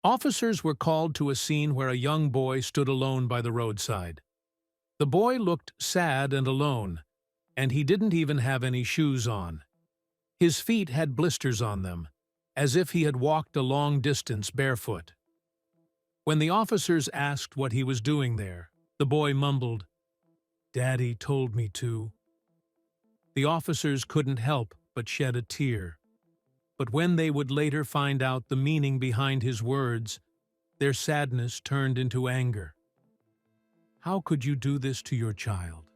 Officers were called to a scene where a young boy stood alone by the roadside. The boy looked sad and alone, and he didn't even have any shoes on. His feet had blisters on them, as if he had walked a long distance barefoot. When the officers asked what he was doing there, the boy mumbled, "Daddy told me to." The officers couldn't help but shed a tear. But when they would later find out the meaning behind his words, their sadness turned into anger. How could you do this to your child?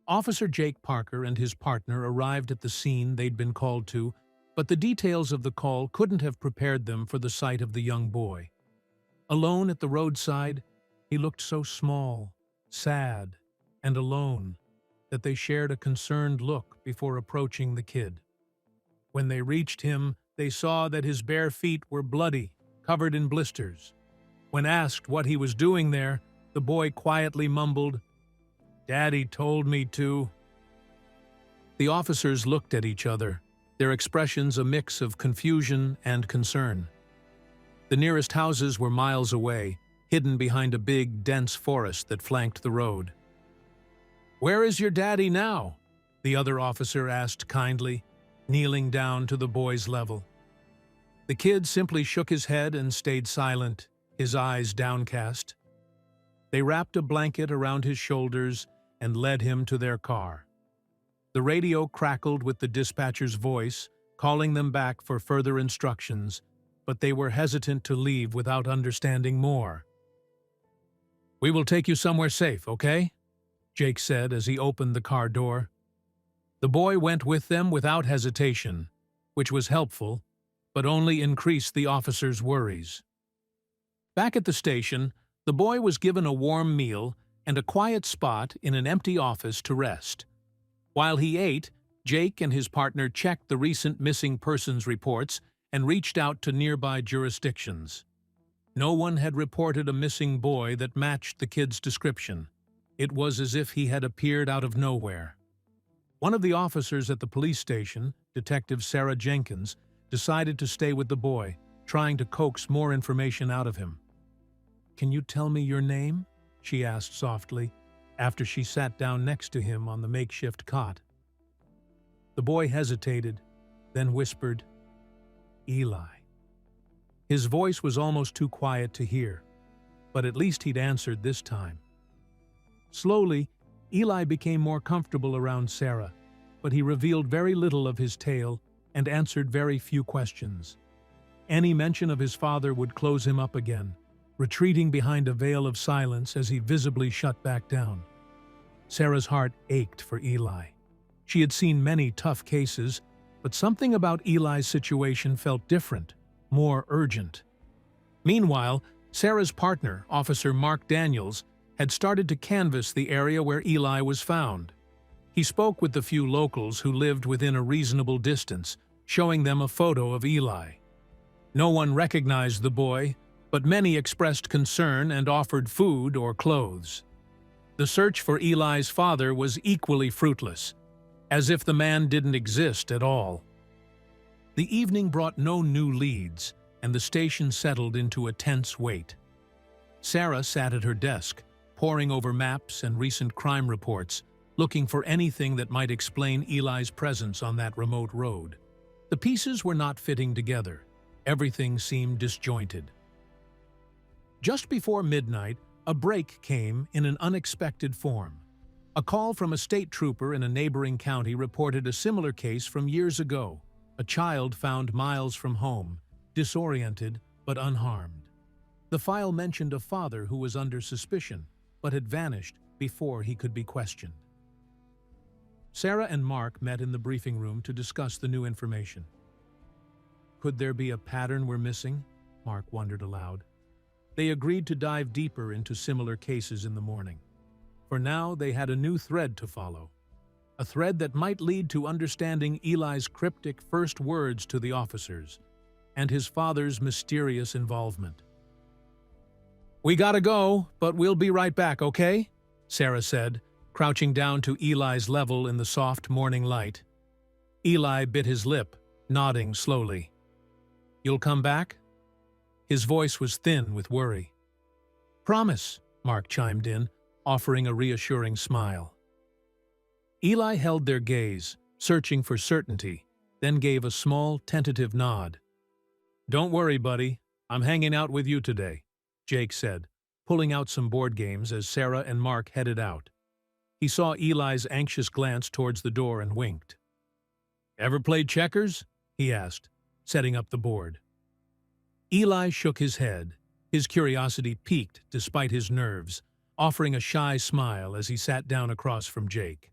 Officer Jake Parker and his partner arrived at the scene they'd been called to, but the details of the call couldn't have prepared them for the sight of the young boy. Alone at the roadside, he looked so small, sad, and alone that they shared a concerned look before approaching the kid. When they reached him, they saw that his bare feet were bloody, covered in blisters. When asked what he was doing there, the boy quietly mumbled, "Daddy told me to." The officers looked at each other, their expressions a mix of confusion and concern. The nearest houses were miles away, hidden behind a big, dense forest that flanked the road. "Where is your daddy now?" the other officer asked kindly, kneeling down to the boy's level. The kid simply shook his head and stayed silent, his eyes downcast. They wrapped a blanket around his shoulders and led him to their car. The radio crackled with the dispatcher's voice, calling them back for further instructions, but they were hesitant to leave without understanding more. "We will take you somewhere safe, okay?" Jake said as he opened the car door. The boy went with them without hesitation, which was helpful, but only increased the officers' worries. Back at the station, the boy was given a warm meal and a quiet spot in an empty office to rest. While he ate, Jake and his partner checked the recent missing persons reports and reached out to nearby jurisdictions. No one had reported a missing boy that matched the kid's description. It was as if he had appeared out of nowhere. One of the officers at the police station, Detective Sarah Jenkins, decided to stay with the boy, trying to coax more information out of him. "Can you tell me your name?" she asked softly, after she sat down next to him on the makeshift cot. The boy hesitated, then whispered, "Eli." His voice was almost too quiet to hear, but at least he'd answered this time. Slowly, Eli became more comfortable around Sarah, but he revealed very little of his tale and answered very few questions. Any mention of his father would close him up again, retreating behind a veil of silence as he visibly shut back down. Sarah's heart ached for Eli. She had seen many tough cases, but something about Eli's situation felt different, more urgent. Meanwhile, Sarah's partner, Officer Mark Daniels, had started to canvass the area where Eli was found. He spoke with the few locals who lived within a reasonable distance, showing them a photo of Eli. No one recognized the boy, but many expressed concern and offered food or clothes. The search for Eli's father was equally fruitless, as if the man didn't exist at all. The evening brought no new leads, and the station settled into a tense wait. Sarah sat at her desk, poring over maps and recent crime reports, looking for anything that might explain Eli's presence on that remote road. The pieces were not fitting together. Everything seemed disjointed. Just before midnight, a break came in an unexpected form. A call from a state trooper in a neighboring county reported a similar case from years ago. A child found miles from home, disoriented but unharmed. The file mentioned a father who was under suspicion, but had vanished before he could be questioned. Sarah and Mark met in the briefing room to discuss the new information. Could there be a pattern we're missing? Mark wondered aloud. They agreed to dive deeper into similar cases in the morning. For now, they had a new thread to follow. A thread that might lead to understanding Eli's cryptic first words to the officers and his father's mysterious involvement. "We gotta go, but we'll be right back, okay?" Sarah said, crouching down to Eli's level in the soft morning light. Eli bit his lip, nodding slowly. "You'll come back?" His voice was thin with worry. "Promise," Mark chimed in, offering a reassuring smile. Eli held their gaze, searching for certainty, then gave a small, tentative nod. "Don't worry, buddy. I'm hanging out with you today," Jake said, pulling out some board games as Sarah and Mark headed out. He saw Eli's anxious glance towards the door and winked. "Ever played checkers?" he asked, setting up the board. Eli shook his head, his curiosity piqued despite his nerves, offering a shy smile as he sat down across from Jake.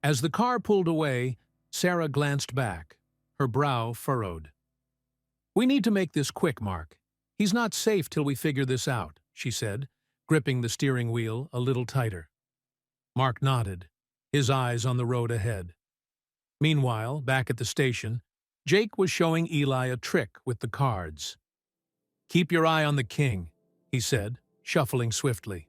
As the car pulled away, Sarah glanced back, her brow furrowed. "We need to make this quick, Mark. He's not safe till we figure this out," she said, gripping the steering wheel a little tighter. Mark nodded, his eyes on the road ahead. Meanwhile, back at the station, Jake was showing Eli a trick with the cards. "Keep your eye on the king," he said, shuffling swiftly.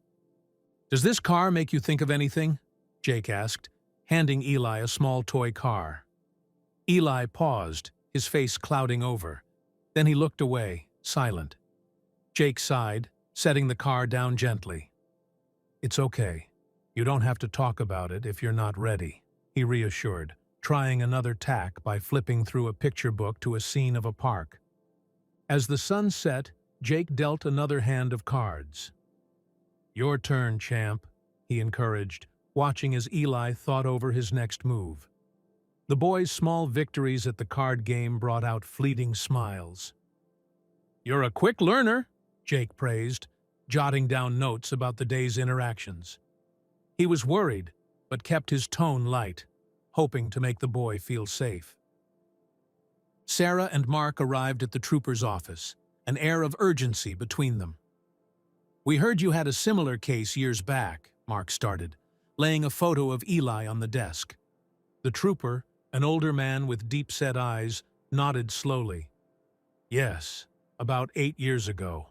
"Does this car make you think of anything?" Jake asked, handing Eli a small toy car. Eli paused, his face clouding over. Then he looked away, silent. Jake sighed, setting the car down gently. "It's okay. You don't have to talk about it if you're not ready," he reassured, trying another tack by flipping through a picture book to a scene of a park. As the sun set, Jake dealt another hand of cards. "Your turn, champ," he encouraged, watching as Eli thought over his next move. The boy's small victories at the card game brought out fleeting smiles. "You're a quick learner," Jake praised, jotting down notes about the day's interactions. He was worried, but kept his tone light, hoping to make the boy feel safe. Sarah and Mark arrived at the trooper's office, an air of urgency between them. "We heard you had a similar case years back," Mark started, laying a photo of Eli on the desk. The trooper, an older man with deep-set eyes, nodded slowly. "Yes, about 8 years ago.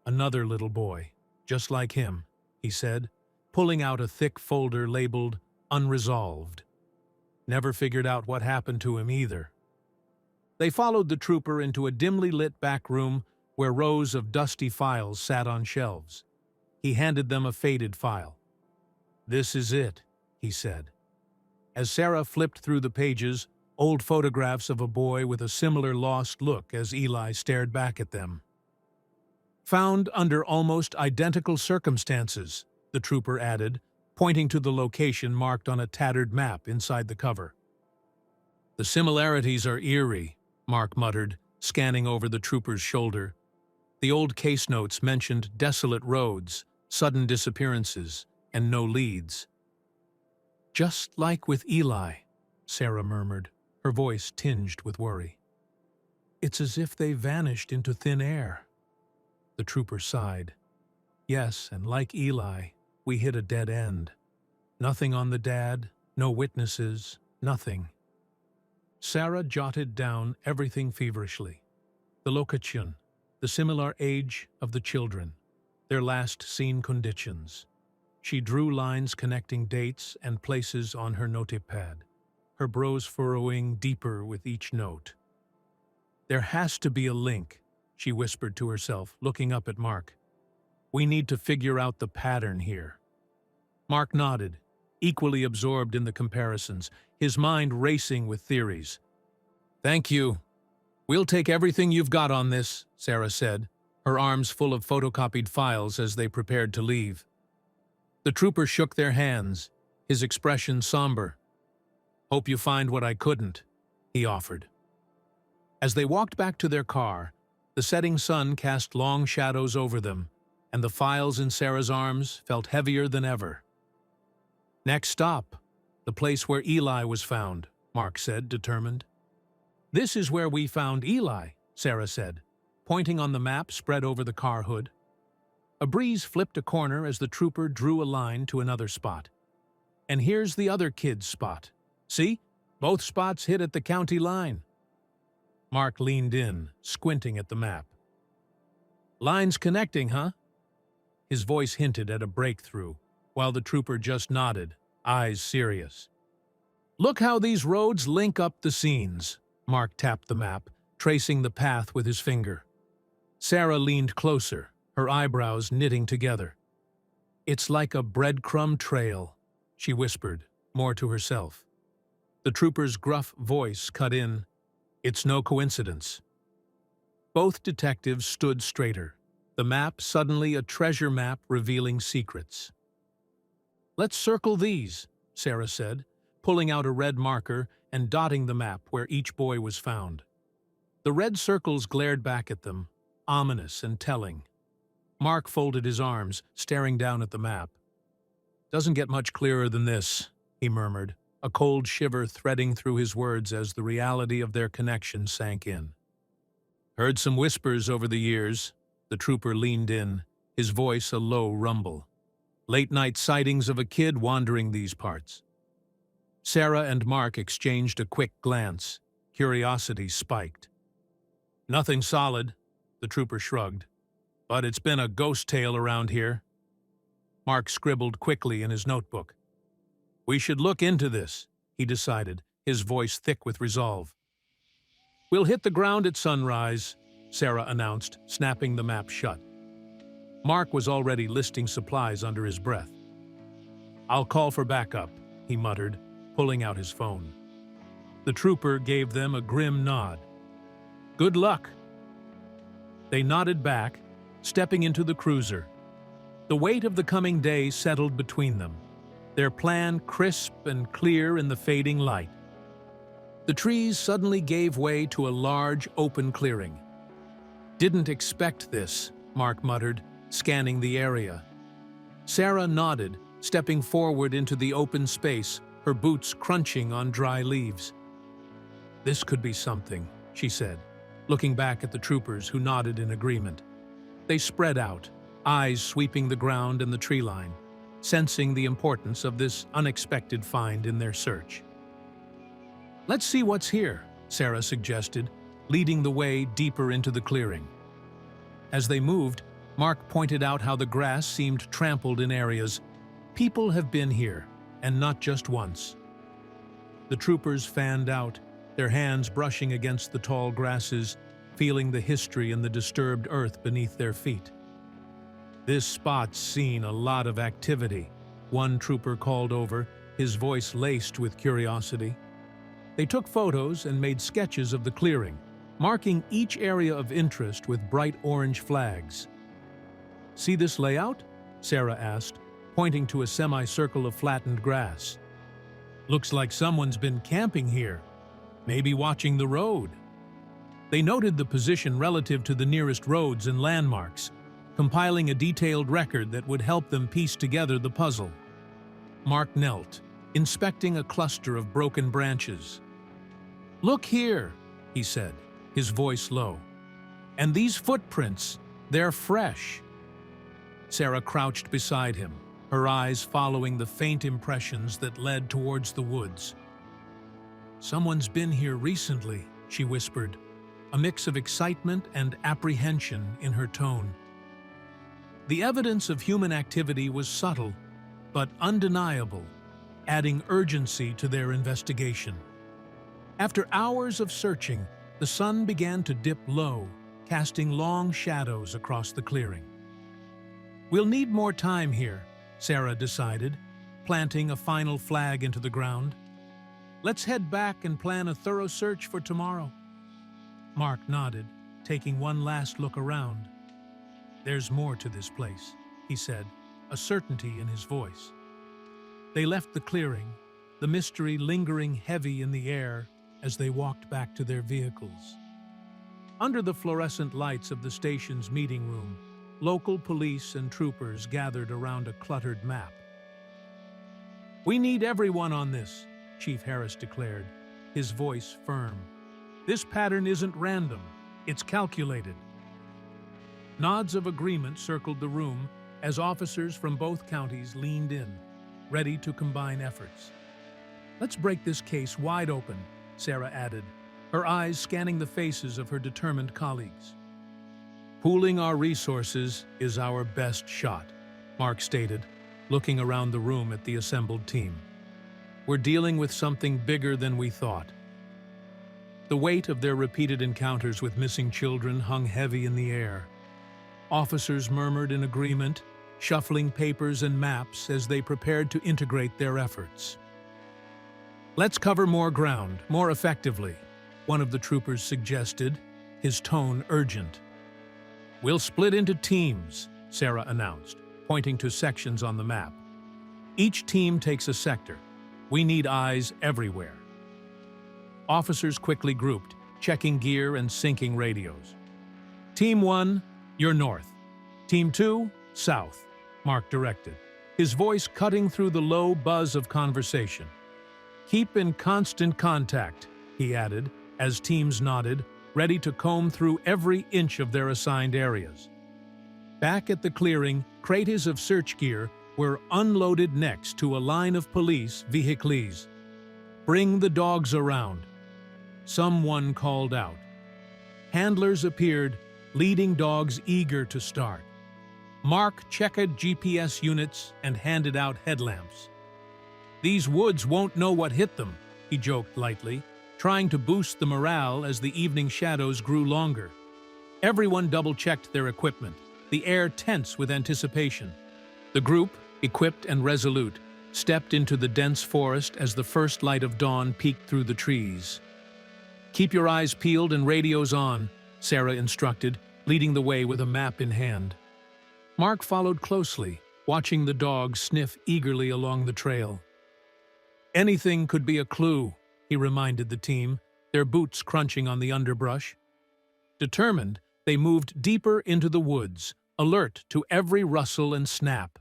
Another little boy, just like him," he said, pulling out a thick folder labeled Unresolved. "Never figured out what happened to him either." They followed the trooper into a dimly lit back room where rows of dusty files sat on shelves. He handed them a faded file. "This is it," he said. As Sarah flipped through the pages, old photographs of a boy with a similar lost look as Eli stared back at them. "Found under almost identical circumstances," the trooper added, pointing to the location marked on a tattered map inside the cover. "The similarities are eerie," Mark muttered, scanning over the trooper's shoulder. The old case notes mentioned desolate roads, sudden disappearances, and no leads. "Just like with Eli," Sarah murmured, her voice tinged with worry. "It's as if they vanished into thin air." The trooper sighed. "Yes, and like Eli, we hit a dead end. Nothing on the dad, no witnesses, nothing." Sarah jotted down everything feverishly. The location, the similar age of the children, their last seen conditions. She drew lines connecting dates and places on her notepad, her brows furrowing deeper with each note. "There has to be a link," she whispered to herself, looking up at Mark. "We need to figure out the pattern here." Mark nodded, equally absorbed in the comparisons, his mind racing with theories. "Thank you. We'll take everything you've got on this," Sarah said, her arms full of photocopied files as they prepared to leave. The trooper shook their hands, his expression somber. "Hope you find what I couldn't," he offered. As they walked back to their car, the setting sun cast long shadows over them, and the files in Sarah's arms felt heavier than ever. "Next stop, the place where Eli was found," Mark said, determined. "This is where we found Eli," Sarah said, pointing on the map spread over the car hood. A breeze flipped a corner as the trooper drew a line to another spot. "And here's the other kid's spot. See? Both spots hit at the county line." Mark leaned in, squinting at the map. "Lines connecting, huh?" His voice hinted at a breakthrough, while the trooper just nodded, eyes serious. "Look how these roads link up the scenes." Mark tapped the map, tracing the path with his finger. Sarah leaned closer, her eyebrows knitting together. "It's like a breadcrumb trail," she whispered, more to herself. The trooper's gruff voice cut in, "It's no coincidence." Both detectives stood straighter, the map suddenly a treasure map revealing secrets. "Let's circle these," Sarah said, pulling out a red marker and dotting the map where each boy was found. The red circles glared back at them, ominous and telling. Mark folded his arms, staring down at the map. "Doesn't get much clearer than this," he murmured, a cold shiver threading through his words as the reality of their connection sank in. "Heard some whispers over the years." The trooper leaned in, his voice a low rumble. "Late-night sightings of a kid wandering these parts." Sarah and Mark exchanged a quick glance. Curiosity spiked. "Nothing solid," the trooper shrugged. "But it's been a ghost tale around here." Mark scribbled quickly in his notebook. "We should look into this," he decided, his voice thick with resolve. "We'll hit the ground at sunrise," Sarah announced, snapping the map shut. Mark was already listing supplies under his breath. "I'll call for backup," he muttered, pulling out his phone. The trooper gave them a grim nod. "Good luck." They nodded back, stepping into the cruiser. The weight of the coming day settled between them, their plan crisp and clear in the fading light. The trees suddenly gave way to a large, open clearing. "Didn't expect this," Mark muttered, scanning the area. Sarah nodded, stepping forward into the open space, her boots crunching on dry leaves. "This could be something," she said, looking back at the troopers who nodded in agreement. They spread out, eyes sweeping the ground and the tree line, sensing the importance of this unexpected find in their search. "Let's see what's here," Sarah suggested, leading the way deeper into the clearing. As they moved, Mark pointed out how the grass seemed trampled in areas. People have been here, and not just once. The troopers fanned out, their hands brushing against the tall grasses, feeling the history and the disturbed earth beneath their feet. "This spot's seen a lot of activity," one trooper called over, his voice laced with curiosity. They took photos and made sketches of the clearing, marking each area of interest with bright orange flags. "See this layout?" Sarah asked, pointing to a semicircle of flattened grass. "Looks like someone's been camping here, maybe watching the road." They noted the position relative to the nearest roads and landmarks, compiling a detailed record that would help them piece together the puzzle. Mark knelt, inspecting a cluster of broken branches. "Look here," he said, his voice low. "And these footprints, they're fresh." Sarah crouched beside him, her eyes following the faint impressions that led towards the woods. "Someone's been here recently," she whispered, a mix of excitement and apprehension in her tone. The evidence of human activity was subtle, but undeniable, adding urgency to their investigation. After hours of searching, the sun began to dip low, casting long shadows across the clearing. "We'll need more time here," Sarah decided, planting a final flag into the ground. "Let's head back and plan a thorough search for tomorrow." Mark nodded, taking one last look around. "There's more to this place," he said, a certainty in his voice. They left the clearing, the mystery lingering heavy in the air as they walked back to their vehicles. Under the fluorescent lights of the station's meeting room, local police and troopers gathered around a cluttered map. "We need everyone on this," Chief Harris declared, his voice firm. "This pattern isn't random, it's calculated." Nods of agreement circled the room as officers from both counties leaned in, ready to combine efforts. "Let's break this case wide open," Sarah added, her eyes scanning the faces of her determined colleagues. "Pooling our resources is our best shot," Mark stated, looking around the room at the assembled team. "We're dealing with something bigger than we thought." The weight of their repeated encounters with missing children hung heavy in the air, Officers murmured in agreement, shuffling papers and maps as they prepared to integrate their efforts. "Let's cover more ground, more effectively," one of the troopers suggested, his tone urgent. "We'll split into teams," Sarah announced, pointing to sections on the map. "Each team takes a sector. We need eyes everywhere." Officers quickly grouped, checking gear and syncing radios. "Team 1, you're north. Team 2, south," Mark directed, his voice cutting through the low buzz of conversation. "Keep in constant contact," he added, as teams nodded, ready to comb through every inch of their assigned areas. Back at the clearing, crates of search gear were unloaded next to a line of police vehicles. "Bring the dogs around," someone called out. Handlers appeared, leading dogs eager to start. Mark checked GPS units and handed out headlamps. "These woods won't know what hit them," he joked lightly, trying to boost the morale as the evening shadows grew longer. Everyone double-checked their equipment, the air tense with anticipation. The group, equipped and resolute, stepped into the dense forest as the first light of dawn peeked through the trees. "Keep your eyes peeled and radios on," Sarah instructed, leading the way with a map in hand. Mark followed closely, watching the dogs sniff eagerly along the trail. "Anything could be a clue," he reminded the team, their boots crunching on the underbrush. Determined, they moved deeper into the woods, alert to every rustle and snap.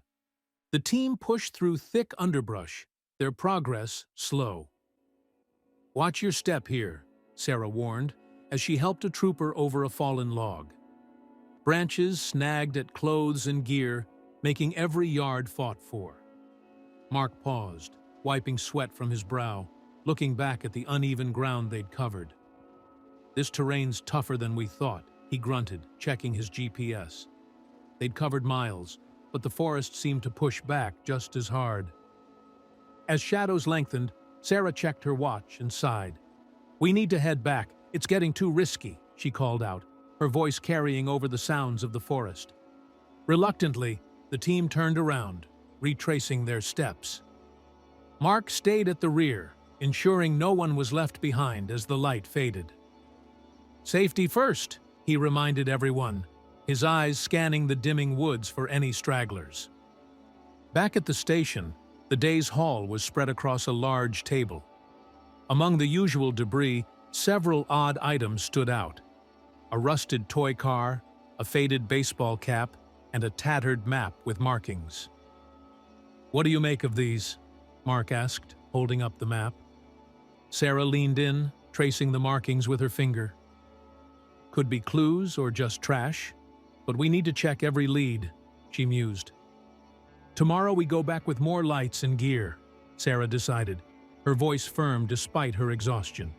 The team pushed through thick underbrush, their progress slow. "Watch your step here," Sarah warned, as she helped a trooper over a fallen log. Branches snagged at clothes and gear, making every yard fought for. Mark paused, wiping sweat from his brow, looking back at the uneven ground they'd covered. "This terrain's tougher than we thought," he grunted, checking his GPS. They'd covered miles, but the forest seemed to push back just as hard. As shadows lengthened, Sarah checked her watch and sighed. "We need to head back. It's getting too risky," she called out, her voice carrying over the sounds of the forest. Reluctantly, the team turned around, retracing their steps. Mark stayed at the rear, ensuring no one was left behind as the light faded. "Safety first," he reminded everyone, his eyes scanning the dimming woods for any stragglers. Back at the station, the day's haul was spread across a large table. Among the usual debris, several odd items stood out: a rusted toy car, a faded baseball cap, and a tattered map with markings. "What do you make of these?" Mark asked, holding up the map. Sarah leaned in, tracing the markings with her finger. "Could be clues or just trash, but we need to check every lead," she mused. "Tomorrow we go back with more lights and gear," Sarah decided, her voice firm despite her exhaustion.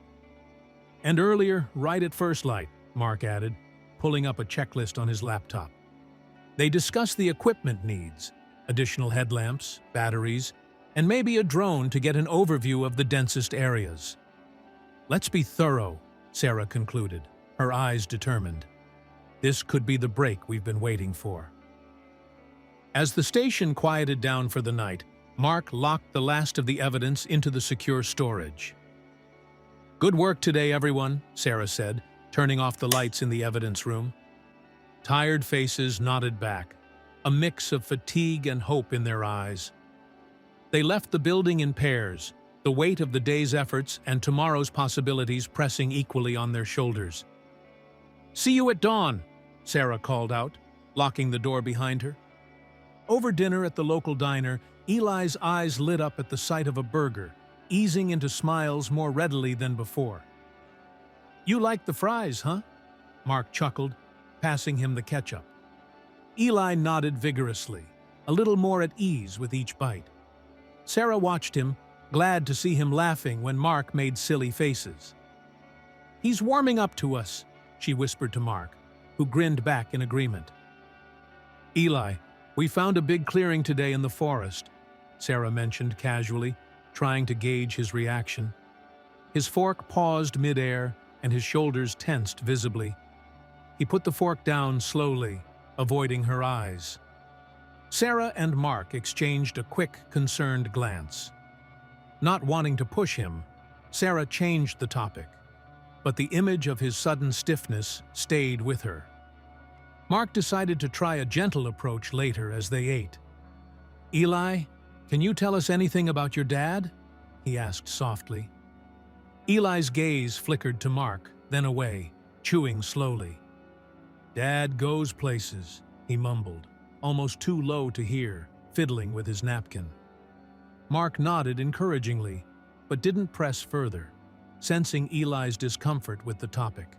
"And earlier, right at first light," Mark added, pulling up a checklist on his laptop. They discussed the equipment needs, additional headlamps, batteries, and maybe a drone to get an overview of the densest areas. "Let's be thorough," Sarah concluded, her eyes determined. "This could be the break we've been waiting for." As the station quieted down for the night, Mark locked the last of the evidence into the secure storage. "Good work today, everyone," Sarah said, turning off the lights in the evidence room. Tired faces nodded back, a mix of fatigue and hope in their eyes. They left the building in pairs, the weight of the day's efforts and tomorrow's possibilities pressing equally on their shoulders. "See you at dawn," Sarah called out, locking the door behind her. Over dinner at the local diner, Eli's eyes lit up at the sight of a burger, easing into smiles more readily than before. "You like the fries, huh?" Mark chuckled, passing him the ketchup. Eli nodded vigorously, a little more at ease with each bite. Sarah watched him, glad to see him laughing when Mark made silly faces. "He's warming up to us," she whispered to Mark, who grinned back in agreement. "Eli, we found a big clearing today in the forest," Sarah mentioned casually, trying to gauge his reaction. His fork paused mid-air, and his shoulders tensed visibly. He put the fork down slowly, avoiding her eyes. Sarah and Mark exchanged a quick, concerned glance. Not wanting to push him, Sarah changed the topic, but the image of his sudden stiffness stayed with her. Mark decided to try a gentle approach later as they ate. "Eli, can you tell us anything about your dad?" he asked softly. Eli's gaze flickered to Mark, then away, chewing slowly. "Dad goes places," he mumbled, almost too low to hear, fiddling with his napkin. Mark nodded encouragingly, but didn't press further, sensing Eli's discomfort with the topic.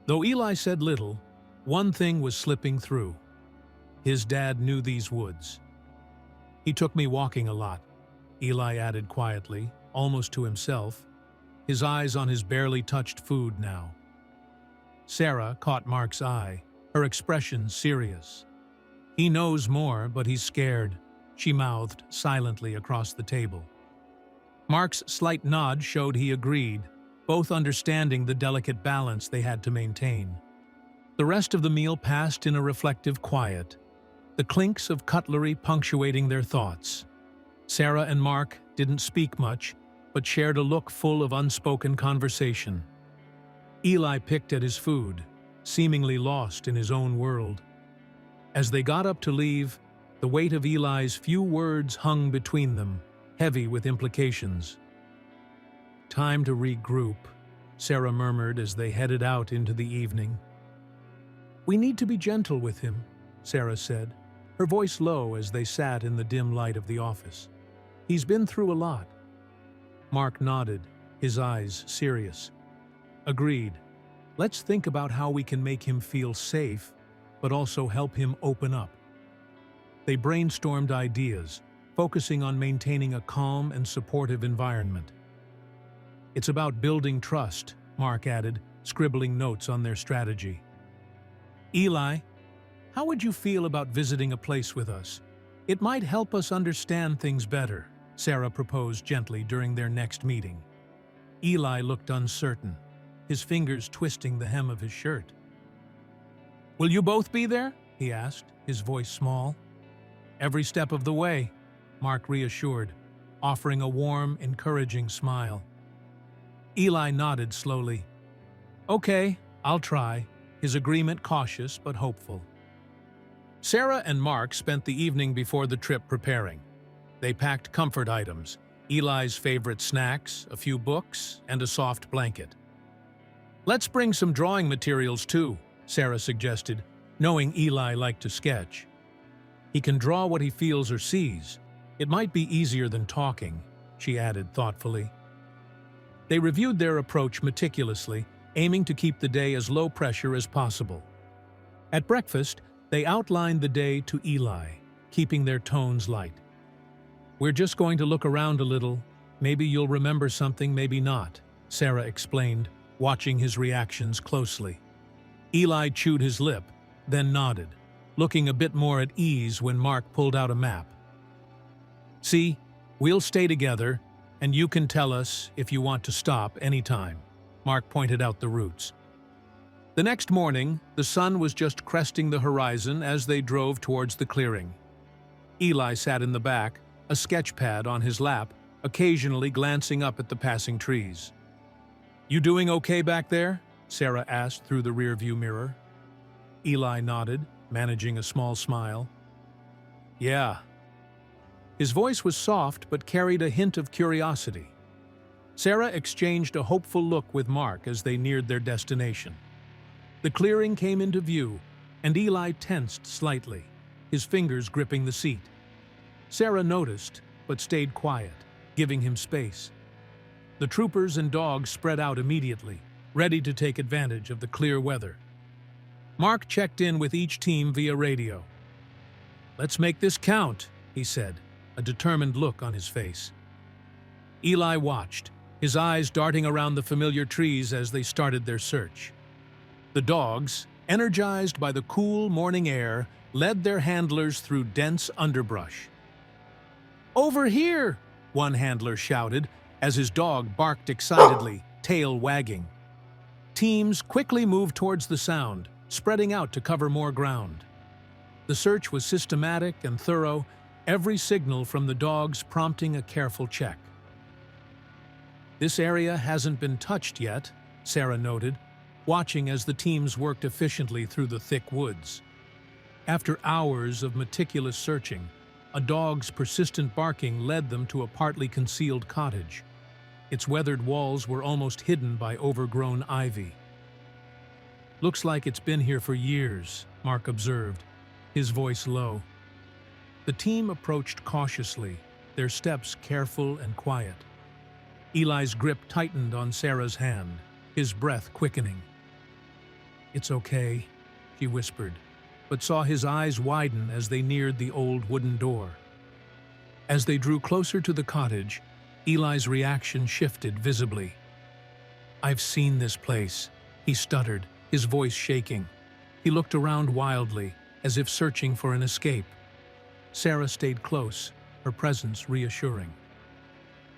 Though Eli said little, one thing was slipping through. His dad knew these woods. "He took me walking a lot," Eli added quietly, almost to himself, his eyes on his barely touched food now. Sarah caught Mark's eye, her expression serious. "He knows more, but he's scared," she mouthed silently across the table. Mark's slight nod showed he agreed, both understanding the delicate balance they had to maintain. The rest of the meal passed in a reflective quiet, the clinks of cutlery punctuating their thoughts. Sarah and Mark didn't speak much, but shared a look full of unspoken conversation. Eli picked at his food, seemingly lost in his own world. As they got up to leave, the weight of Eli's few words hung between them, heavy with implications. "Time to regroup," Sarah murmured as they headed out into the evening. "We need to be gentle with him," Sarah said, her voice low as they sat in the dim light of the office. "He's been through a lot." Mark nodded, his eyes serious. "Agreed. Let's think about how we can make him feel safe, but also help him open up." They brainstormed ideas, focusing on maintaining a calm and supportive environment. "It's about building trust," Mark added, scribbling notes on their strategy. "Eli, how would you feel about visiting a place with us? It might help us understand things better," Sarah proposed gently during their next meeting. Eli looked uncertain, his fingers twisting the hem of his shirt. "Will you both be there?" he asked, his voice small. "Every step of the way," Mark reassured, offering a warm, encouraging smile. Eli nodded slowly. "Okay, I'll try," his agreement cautious but hopeful. Sarah and Mark spent the evening before the trip preparing. They packed comfort items, Eli's favorite snacks, a few books, and a soft blanket. "Let's bring some drawing materials too," Sarah suggested, knowing Eli liked to sketch. "He can draw what he feels or sees. It might be easier than talking," she added thoughtfully. They reviewed their approach meticulously, aiming to keep the day as low pressure as possible. At breakfast, they outlined the day to Eli, keeping their tones light. "We're just going to look around a little. Maybe you'll remember something, maybe not," Sarah explained, watching his reactions closely. Eli chewed his lip, then nodded, looking a bit more at ease when Mark pulled out a map. "See, we'll stay together, and you can tell us if you want to stop anytime," Mark pointed out the routes. The next morning, the sun was just cresting the horizon as they drove towards the clearing. Eli sat in the back, a sketch pad on his lap, occasionally glancing up at the passing trees. "You doing okay back there?" Sarah asked through the rearview mirror. Eli nodded, managing a small smile. "Yeah." His voice was soft but carried a hint of curiosity. Sarah exchanged a hopeful look with Mark as they neared their destination. The clearing came into view, and Eli tensed slightly, his fingers gripping the seat. Sarah noticed, but stayed quiet, giving him space. The troopers and dogs spread out immediately, ready to take advantage of the clear weather. Mark checked in with each team via radio. "Let's make this count," he said, a determined look on his face. Eli watched, his eyes darting around the familiar trees as they started their search. The dogs, energized by the cool morning air, led their handlers through dense underbrush. "Over here!" one handler shouted as his dog barked excitedly, tail wagging. Teams quickly moved towards the sound, spreading out to cover more ground. The search was systematic and thorough, every signal from the dogs prompting a careful check. "This area hasn't been touched yet," Sarah noted, watching as the teams worked efficiently through the thick woods. After hours of meticulous searching, a dog's persistent barking led them to a partly concealed cottage. Its weathered walls were almost hidden by overgrown ivy. "Looks like it's been here for years," Mark observed, his voice low. The team approached cautiously, their steps careful and quiet. Eli's grip tightened on Sarah's hand, his breath quickening. "It's okay," she whispered, but saw his eyes widen as they neared the old wooden door. As they drew closer to the cottage, Eli's reaction shifted visibly. "I've seen this place," he stuttered, his voice shaking. He looked around wildly, as if searching for an escape. Sarah stayed close, her presence reassuring.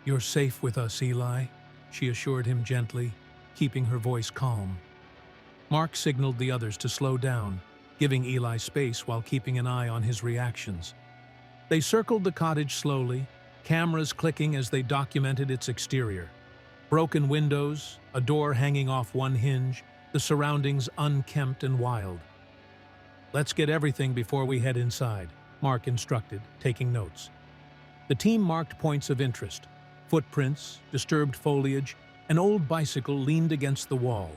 "You're safe with us, Eli," she assured him gently, keeping her voice calm. Mark signaled the others to slow down, giving Eli space while keeping an eye on his reactions. They circled the cottage slowly, cameras clicking as they documented its exterior. Broken windows, a door hanging off one hinge, the surroundings unkempt and wild. "Let's get everything before we head inside," Mark instructed, taking notes. The team marked points of interest: footprints, disturbed foliage, an old bicycle leaned against the wall.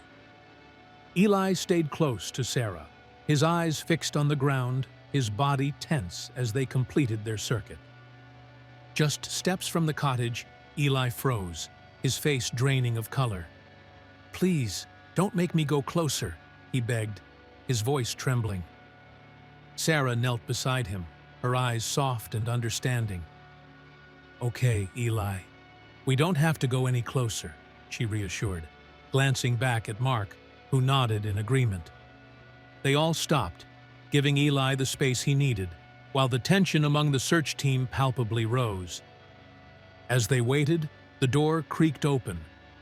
Eli stayed close to Sarah, his eyes fixed on the ground, his body tense as they completed their circuit. Just steps from the cottage, Eli froze, his face draining of color. "Please, don't make me go closer," he begged, his voice trembling. Sarah knelt beside him, her eyes soft and understanding. "Okay, Eli. We don't have to go any closer," she reassured, glancing back at Mark, who nodded in agreement. They all stopped, giving Eli the space he needed, while the tension among the search team palpably rose. As they waited, the door creaked open,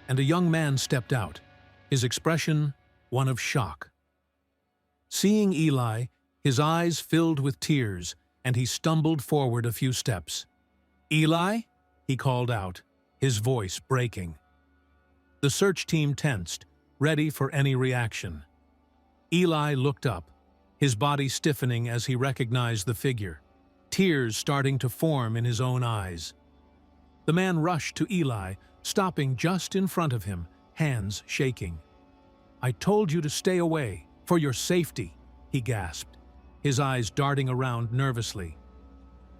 and a young man stepped out, his expression one of shock. Seeing Eli, his eyes filled with tears, and he stumbled forward a few steps. "Eli?" he called out, his voice breaking. The search team tensed, ready for any reaction. Eli looked up, his body stiffening as he recognized the figure, tears starting to form in his own eyes. The man rushed to Eli, stopping just in front of him, hands shaking. "I told you to stay away, for your safety," he gasped, his eyes darting around nervously.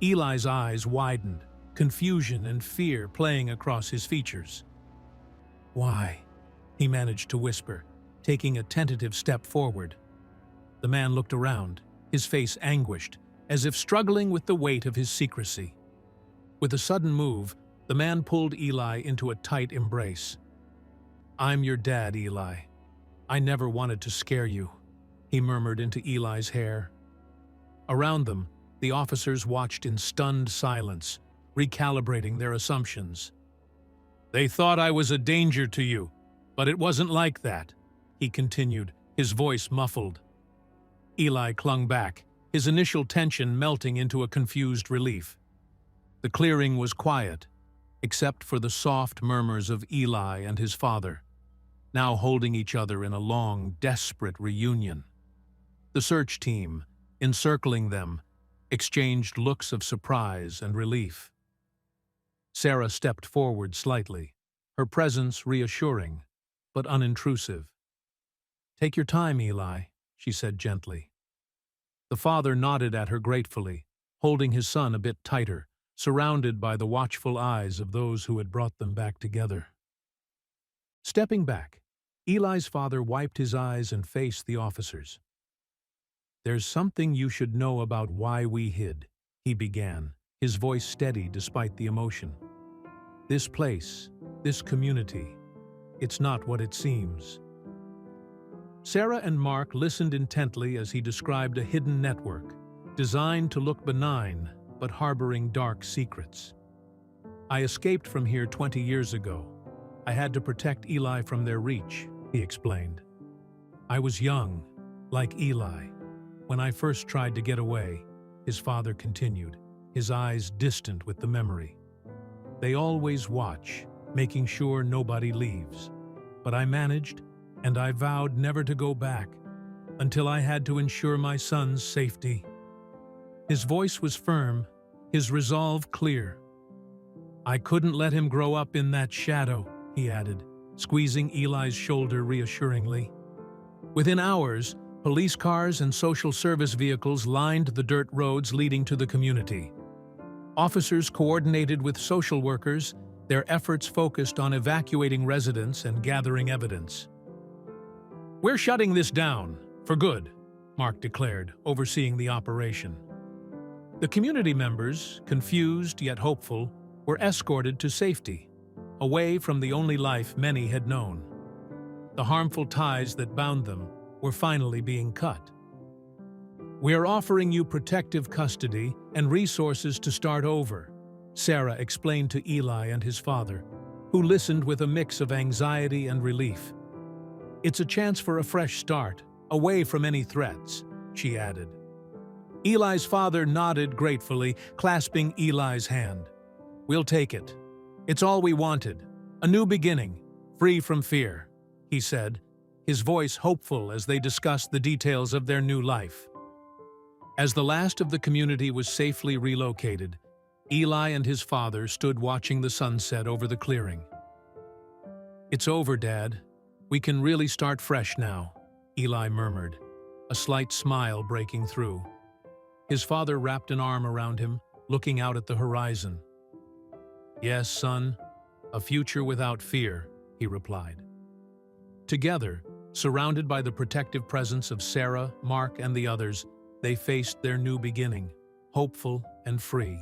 Eli's eyes widened, confusion and fear playing across his features. "Why?" he managed to whisper, taking a tentative step forward. The man looked around, his face anguished, as if struggling with the weight of his secrecy. With a sudden move, the man pulled Eli into a tight embrace. "I'm your dad, Eli. I never wanted to scare you," he murmured into Eli's hair. Around them, the officers watched in stunned silence, recalibrating their assumptions. "They thought I was a danger to you, but it wasn't like that," he continued, his voice muffled. Eli clung back, his initial tension melting into a confused relief. The clearing was quiet, except for the soft murmurs of Eli and his father, now holding each other in a long, desperate reunion. The search team, encircling them, exchanged looks of surprise and relief. Sarah stepped forward slightly, her presence reassuring, but unintrusive. "Take your time, Eli," she said gently. The father nodded at her gratefully, holding his son a bit tighter, surrounded by the watchful eyes of those who had brought them back together. Stepping back, Eli's father wiped his eyes and faced the officers. "There's something you should know about why we hid," he began, his voice steady despite the emotion. "This place, this community, it's not what it seems." Sarah and Mark listened intently as he described a hidden network, designed to look benign but harboring dark secrets. "I escaped from here 20 years ago. I had to protect Eli from their reach," he explained. "I was young, Like Eli. When I first tried to get away, his father continued, his eyes distant with the memory. They always watch, making sure nobody leaves. But I managed, and I vowed never to go back, until I had to ensure my son's safety. His voice was firm, his resolve clear. I couldn't let him grow up in that shadow, he added, squeezing Eli's shoulder reassuringly. Within hours, police cars and social service vehicles lined the dirt roads leading to the community. Officers coordinated with social workers, their efforts focused on evacuating residents and gathering evidence. "We're shutting this down, for good," Mark declared, overseeing the operation. The community members, confused yet hopeful, were escorted to safety, away from the only life many had known. The harmful ties that bound them were finally being cut. "We are offering you protective custody and resources to start over," Sarah explained to Eli and his father, who listened with a mix of anxiety and relief. "It's a chance for a fresh start, away from any threats," she added. Eli's father nodded gratefully, clasping Eli's hand. "We'll take it. It's all we wanted. A new beginning, free from fear," he said, his voice hopeful as they discussed the details of their new life. As the last of the community was safely relocated, Eli and his father stood watching the sunset over the clearing. "It's over, Dad. We can really start fresh now," Eli murmured, a slight smile breaking through. His father wrapped an arm around him, looking out at the horizon. "Yes, son, a future without fear," he replied. Together, surrounded by the protective presence of Sarah, Mark, and the others, they faced their new beginning, hopeful and free.